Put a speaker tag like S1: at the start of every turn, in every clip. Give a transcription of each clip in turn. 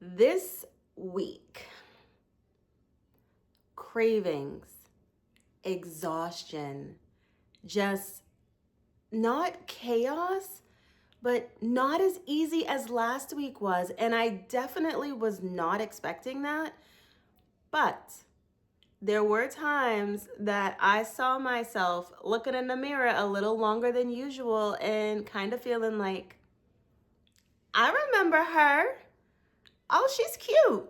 S1: This week, cravings, exhaustion, just not chaos, but not as easy as last week was. And I definitely was not expecting that. But there were times that I saw myself looking in the mirror a little longer than usual and kind of feeling like, I remember her. Oh, she's cute.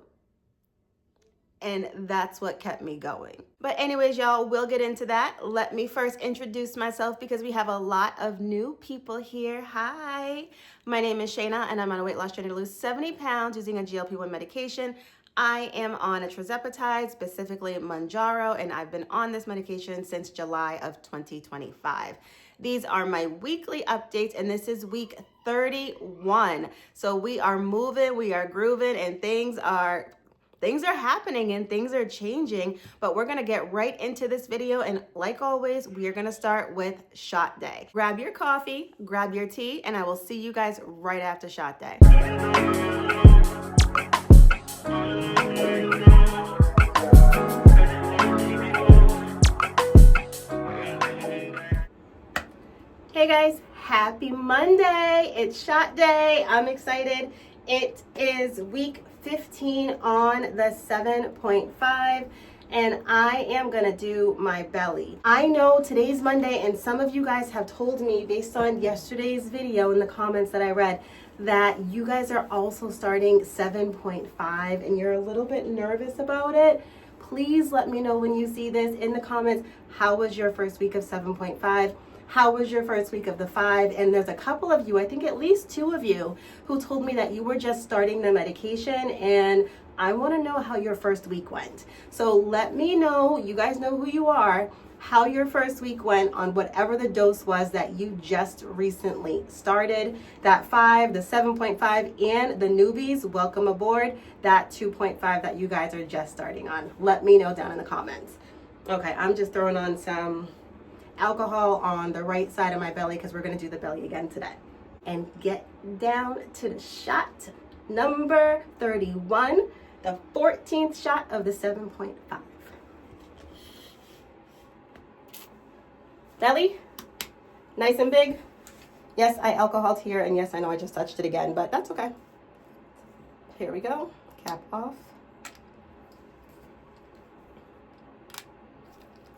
S1: And that's what kept me going. But anyways, y'all, we'll get into that. Let me first introduce myself because we have a lot of new people here. Hi, my name is Shayna and I'm on a weight loss journey to lose 70 pounds using a GLP-1 medication. I am on a Tirzepatide, specifically Mounjaro, and I've been on this medication since July of 2025. These are my weekly updates, and this is week 31. So we are moving, we are grooving, and things are happening and things are changing, but we're gonna get right into this video. And like always, we are gonna start with shot day. Grab your coffee, grab your tea, and I will see you guys right after shot day. Hey guys, happy Monday. It's shot day. I'm excited. It is week 15 on the 7.5 and I am gonna do my belly. I know today's Monday and some of you guys have told me based on yesterday's video in the comments that I read that you guys are also starting 7.5 and you're a little bit nervous about it. Please let me know when you see this in the comments. How was your first week of 7.5? How was your first week of the 5? And there's a couple of you, I think at least 2 of you, who told me that you were just starting the medication, and I want to know how your first week went. So let me know, you guys know who you are, how your first week went on whatever the dose was that you just recently started. That 5, the 7.5, and the newbies, welcome aboard, that 2.5 that you guys are just starting on. Let me know down in the comments. Okay, I'm just throwing on some alcohol on the right side of my belly because we're going to do the belly again today. And get down to the shot number 31, the 14th shot of the 7.5. Belly, nice and big. Yes, I alcoholed here, and yes, I know I just touched it again, but that's okay. Here we go, cap off.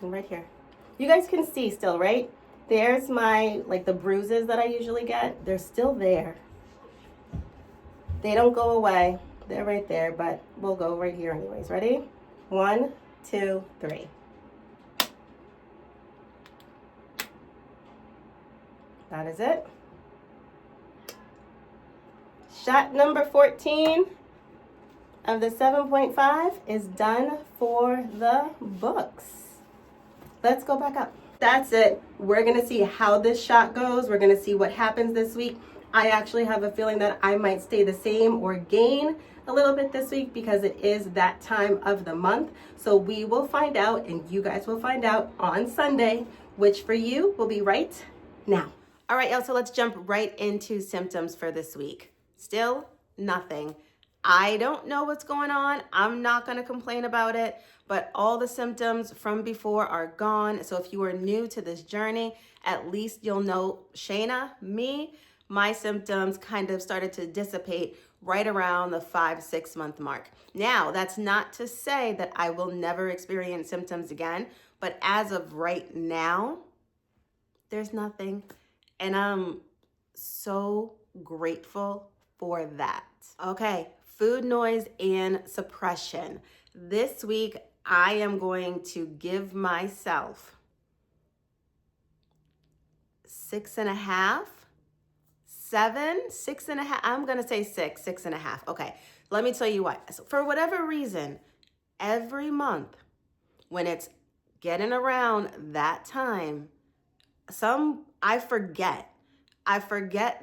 S1: And right here. You guys can see still, right? There's my, like the bruises that I usually get. They're still there. They don't go away. They're right there, but we'll go right here anyways. Ready? 1, 2, 3. That is it. Shot number 14 of the 7.5 is done for the books. Let's go back up. That's it. We're gonna see how this shot goes. We're gonna see what happens this week. I actually have a feeling that I might stay the same or gain a little bit this week because it is that time of the month. So we will find out, and you guys will find out on Sunday, which for you will be right now. All right, y'all, so let's jump right into symptoms for this week. Still nothing. I don't know what's going on. I'm not gonna complain about it, but all the symptoms from before are gone. So if you are new to this journey, at least you'll know Shayna, me, my symptoms kind of started to dissipate right around the 5-6 month mark. Now, that's not to say that I will never experience symptoms again, but as of right now, there's nothing. And I'm so grateful for that. Okay, food noise and suppression. This week, I am going to give myself 6.5, 7, 6.5. I'm going to say 6.5. Okay, let me tell you what. So for whatever reason, every month when it's getting around that time, I forget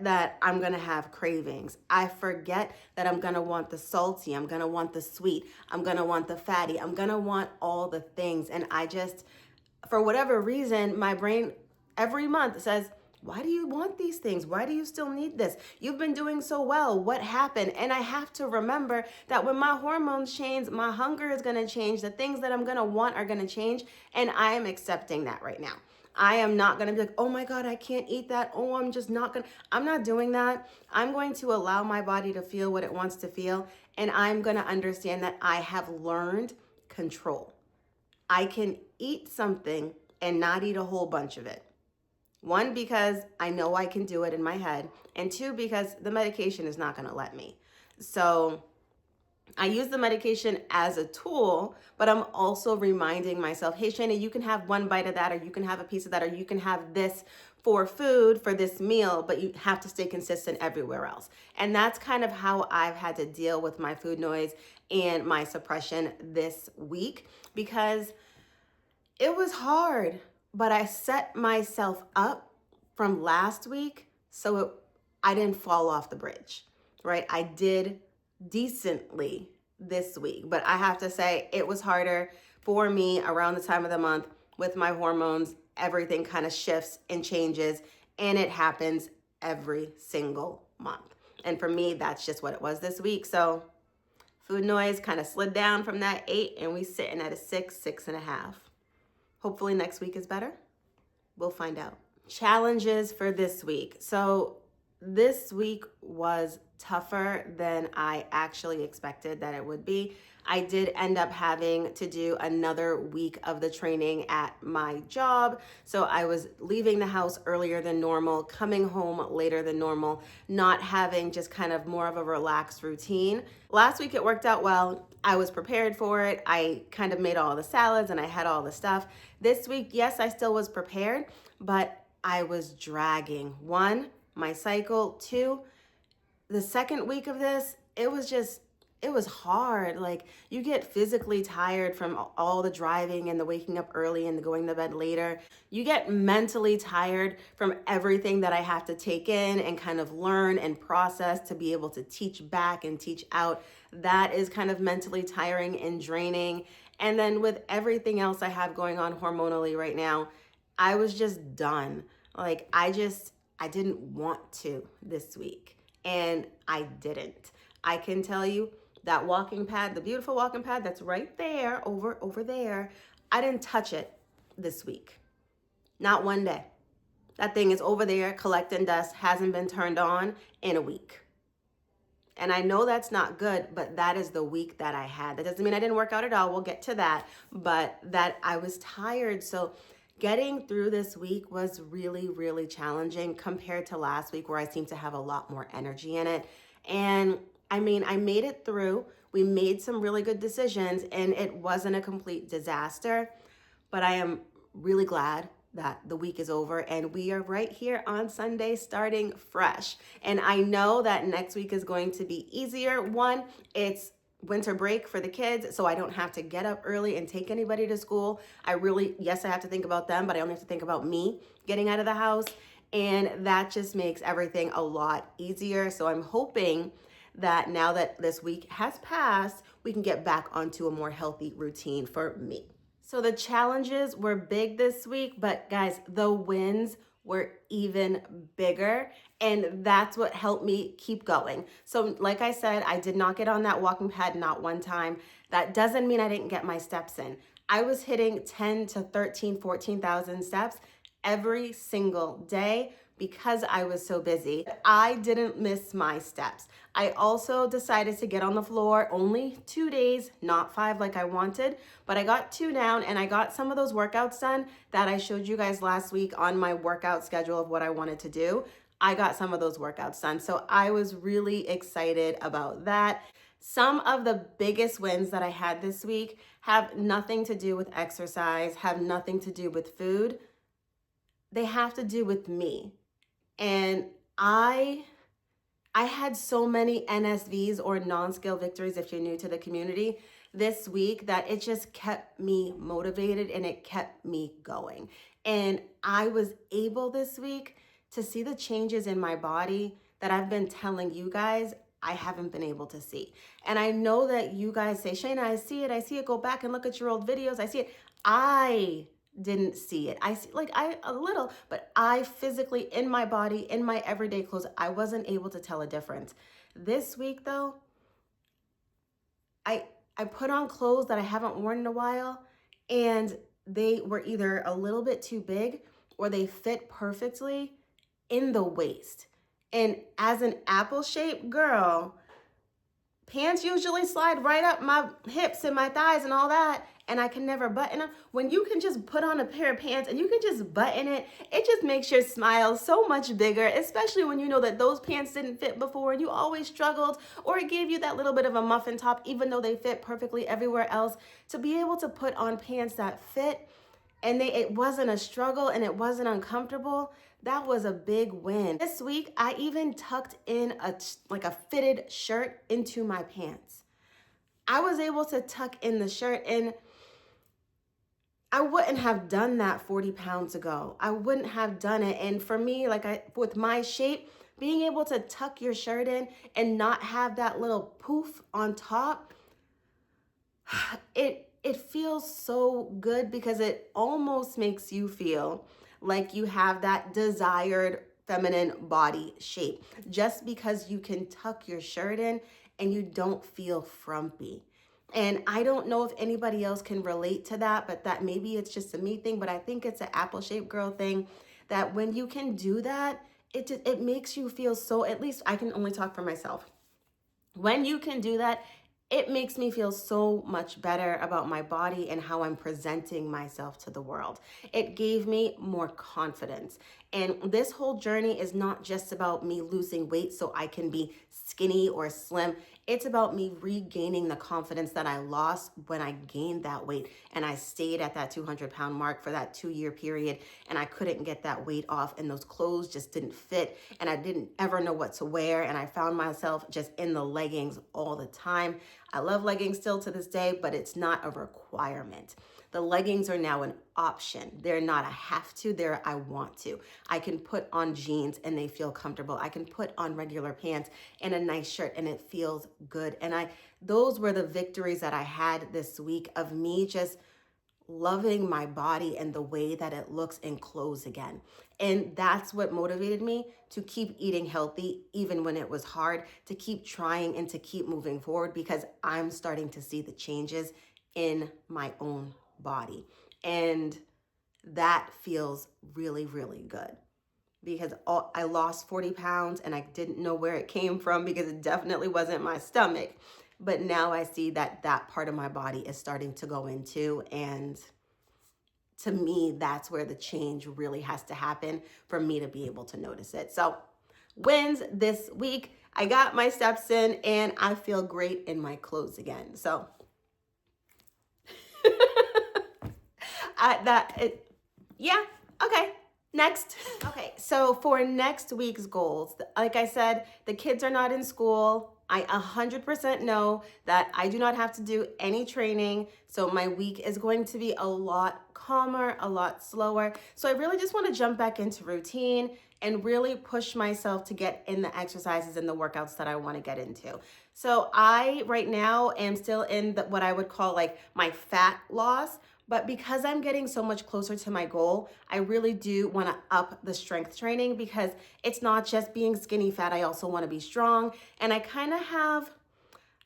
S1: that I'm gonna have cravings. I forget that I'm gonna want the salty, I'm gonna want the sweet, I'm gonna want the fatty, I'm gonna want all the things. And I just, for whatever reason, my brain every month says, Why do you want these things? Why do you still need this? You've been doing so well. What happened? And I have to remember that when my hormones change, my hunger is going to change. The things that I'm going to want are going to change. And I am accepting that right now. I am not going to be like, oh my God, I can't eat that. Oh, I'm just not going to. I'm not doing that. I'm going to allow my body to feel what it wants to feel. And I'm going to understand that I have learned control. I can eat something and not eat a whole bunch of it. One, because I know I can do it in my head. And two, because the medication is not going to let me. So I use the medication as a tool, but I'm also reminding myself, hey, Shana, you can have one bite of that, or you can have a piece of that, or you can have this for food for this meal, but you have to stay consistent everywhere else. And that's kind of how I've had to deal with my food noise and my suppression this week, because it was hard, but I set myself up from last week so I didn't fall off the bridge, right? I did decently this week, but I have to say it was harder for me around the time of the month with my hormones. Everything kind of shifts and changes, and it happens every single month. And for me, that's just what it was this week. So food noise kind of slid down from that 8, and we sitting at a 6.5. Hopefully next week is better. We'll find out. Challenges for this week. So this week was tougher than I actually expected that it would be. I did end up having to do another week of the training at my job. So I was leaving the house earlier than normal, coming home later than normal, not having just kind of more of a relaxed routine. Last week it worked out well. I was prepared for it. I kind of made all the salads and I had all the stuff. This week, yes, I still was prepared, but I was dragging. 1, my cycle. 2, the second week of this, it was hard. Like, you get physically tired from all the driving and the waking up early and the going to bed later. You get mentally tired from everything that I have to take in and kind of learn and process to be able to teach back and teach out. That is kind of mentally tiring and draining. And then with everything else I have going on hormonally right now, I was just done. Like, I didn't want to this week, and I didn't. I can tell you that walking pad, the beautiful walking pad that's right there, over there, I didn't touch it this week. Not one day. That thing is over there collecting dust, hasn't been turned on in a week. And I know that's not good, but that is the week that I had. That doesn't mean I didn't work out at all. We'll get to that, but that I was tired. So getting through this week was really, really challenging compared to last week, where I seemed to have a lot more energy in it. And I mean, I made it through. We made some really good decisions, and it wasn't a complete disaster, but I am really glad that the week is over and we are right here on Sunday starting fresh. And I know that next week is going to be easier. 1, it's winter break for the kids, so I don't have to get up early and take anybody to school. Yes, I have to think about them, but I only have to think about me getting out of the house. And that just makes everything a lot easier. So I'm hoping that now that this week has passed, we can get back onto a more healthy routine for me. So the challenges were big this week, but guys, the wins were even bigger, and that's what helped me keep going. So like I said, I did not get on that walking pad, not one time. That doesn't mean I didn't get my steps in. I was hitting 10 to 13, 14,000 steps every single day because I was so busy. I didn't miss my steps. I also decided to get on the floor only 2 days, not 5 like I wanted, but I got 2 down, and I got some of those workouts done that I showed you guys last week on my workout schedule of what I wanted to do. I got some of those workouts done. So I was really excited about that. Some of the biggest wins that I had this week have nothing to do with exercise, have nothing to do with food. They have to do with me. And I had so many NSVs, or non-scale victories if you're new to the community, this week, that it just kept me motivated and it kept me going. And I was able this week to see the changes in my body that I've been telling you guys I haven't been able to see. And I know that you guys say, Shana, I see it, go back and look at your old videos, I see it. I didn't see it. I see a little, but I physically in my body, in my everyday clothes, I wasn't able to tell a difference. This week though, I put on clothes that I haven't worn in a while, and they were either a little bit too big or they fit perfectly in the waist. And as an apple shaped girl, pants usually slide right up my hips and my thighs and all that, and I can never button them. When you can just put on a pair of pants and you can just button it, it just makes your smile so much bigger, especially when you know that those pants didn't fit before and you always struggled, or it gave you that little bit of a muffin top even though they fit perfectly everywhere else. To be able to put on pants that fit and it wasn't a struggle and it wasn't uncomfortable, that was a big win. This week, I even tucked in a fitted shirt into my pants. I was able to tuck in the shirt, and I wouldn't have done that 40 pounds ago. I wouldn't have done it. And for me, with my shape, being able to tuck your shirt in and not have that little poof on top, it feels so good because it almost makes you feel like you have that desired feminine body shape just because you can tuck your shirt in and you don't feel frumpy. And I don't know if anybody else can relate to that, but that maybe it's just a me thing, but I think it's an apple-shaped girl thing, that when you can do that, it makes you feel so, at least I can only talk for myself. When you can do that, it makes me feel so much better about my body and how I'm presenting myself to the world. It gave me more confidence. And this whole journey is not just about me losing weight so I can be skinny or slim. It's about me regaining the confidence that I lost when I gained that weight and I stayed at that 200-pound mark for that 2-year period, and I couldn't get that weight off, and those clothes just didn't fit, and I didn't ever know what to wear, and I found myself just in the leggings all the time. I love leggings still to this day, but it's not a requirement. The leggings are now an option. They're not a have to, they're I want to. I can put on jeans and they feel comfortable. I can put on regular pants and a nice shirt and it feels good. And those were the victories that I had this week of me just loving my body and the way that it looks in clothes again. And that's what motivated me to keep eating healthy, even when it was hard, to keep trying and to keep moving forward, because I'm starting to see the changes in my own body. And that feels really, really good, because I lost 40 pounds and I didn't know where it came from because it definitely wasn't my stomach. But now I see that that part of my body is starting to go into, and to me, that's where the change really has to happen for me to be able to notice it. So wins this week. I got my steps in and I feel great in my clothes again. So yeah, okay. Next. Okay, so for next week's goals, like I said, the kids are not in school. I 100% know that I do not have to do any training. So my week is going to be a lot calmer, a lot slower. So I really just want to jump back into routine and really push myself to get in the exercises and the workouts that I want to get into. So I right now am still in what I would call like my fat loss. But because I'm getting so much closer to my goal, I really do want to up the strength training, because it's not just being skinny fat. I also want to be strong. And I kind of have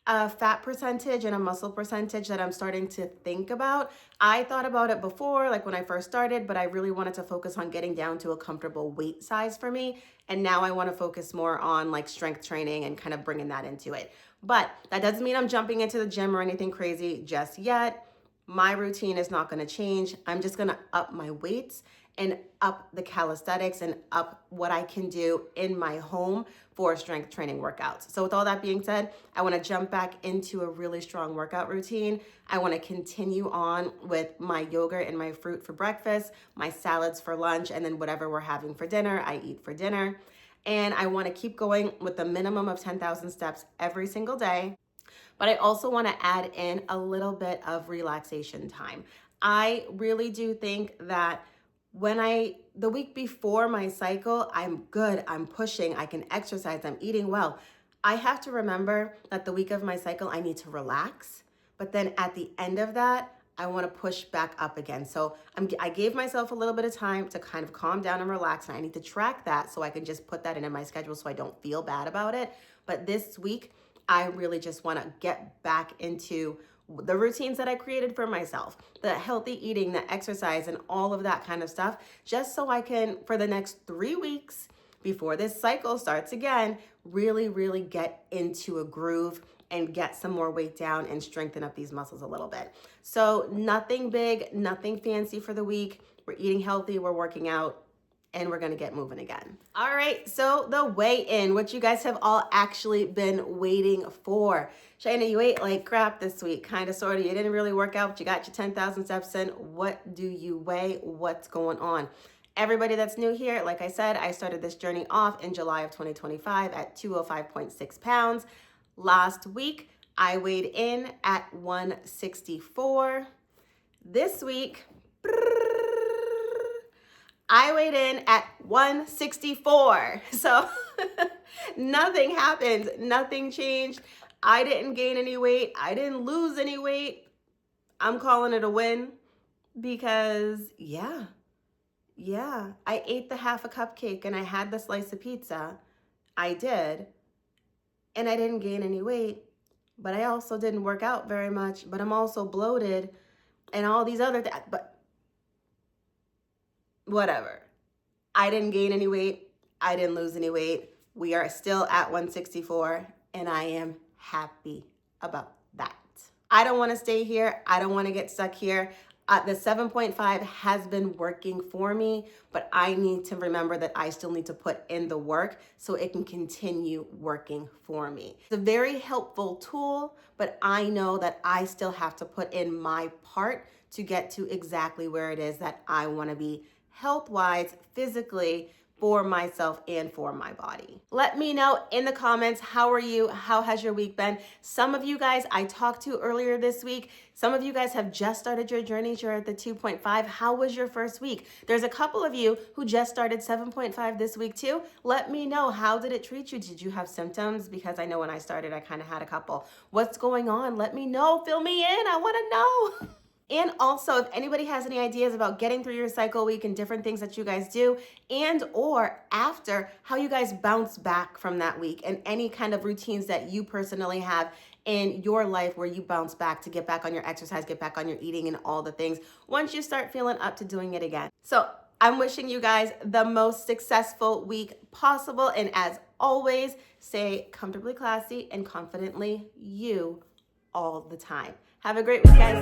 S1: a fat percentage and a muscle percentage that I'm starting to think about. I thought about it before, like when I first started, but I really wanted to focus on getting down to a comfortable weight size for me. And now I want to focus more on like strength training and kind of bringing that into it. But that doesn't mean I'm jumping into the gym or anything crazy just yet. My routine is not going to change. I'm just going to up my weights and up the calisthenics and up what I can do in my home for strength training workouts. So with all that being said, I want to jump back into a really strong workout routine. I want to continue on with my yogurt and my fruit for breakfast, my salads for lunch, and then whatever we're having for dinner, I eat for dinner. And I want to keep going with the minimum of 10,000 steps every single day. But I also want to add in a little bit of relaxation time. I really do think that the week before my cycle, I'm good, I'm pushing, I can exercise, I'm eating well. I have to remember that the week of my cycle, I need to relax. But then at the end of that, I want to push back up again. So I gave myself a little bit of time to kind of calm down and relax. And I need to track that so I can just put that in my schedule so I don't feel bad about it. But this week, I really just want to get back into the routines that I created for myself, the healthy eating, the exercise, and all of that kind of stuff, just so I can, for the next 3 weeks, before this cycle starts again, really, really get into a groove and get some more weight down and strengthen up these muscles a little bit. So nothing big, nothing fancy for the week. We're eating healthy, we're working out, and we're gonna get moving again. All right, so the weigh-in, what you guys have all actually been waiting for. Shayna, you ate like crap this week, kind of, sort of. You didn't really work out, but you got your 10,000 steps in. What do you weigh? What's going on? Everybody that's new here, like I said, I started this journey off in July of 2025 at 205.6 pounds. Last week, I weighed in at 164. This week, I weighed in at 164. So nothing happened, nothing changed. I didn't gain any weight. I didn't lose any weight. I'm calling it a win because yeah, I ate the half a cupcake and I had the slice of pizza. I did. And I didn't gain any weight, but I also didn't work out very much, but I'm also bloated and all these other things, but whatever. I didn't gain any weight. I didn't lose any weight. We are still at 164 and I am happy about that. I don't want to stay here. I don't want to get stuck here. The 7.5 has been working for me, but I need to remember that I still need to put in the work so it can continue working for me. It's a very helpful tool, but I know that I still have to put in my part to get to exactly where it is that I want to be health-wise, physically, for myself and for my body. Let me know in the comments, how are you? How has your week been? Some of you guys I talked to earlier this week, some of you guys have just started your journey. You're at the 2.5. How was your first week? There's a couple of you who just started 7.5 this week too. Let me know, how did it treat you? Did you have symptoms? Because I know when I started, I kind of had a couple. What's going on? Let me know, fill me in, I wanna know. And also, if anybody has any ideas about getting through your cycle week and different things that you guys do, and or after, how you guys bounce back from that week, and any kind of routines that you personally have in your life where you bounce back to get back on your exercise, get back on your eating and all the things once you start feeling up to doing it again. So I'm wishing you guys the most successful week possible. And as always, stay comfortably classy and confidently you all the time. Have a great week, guys.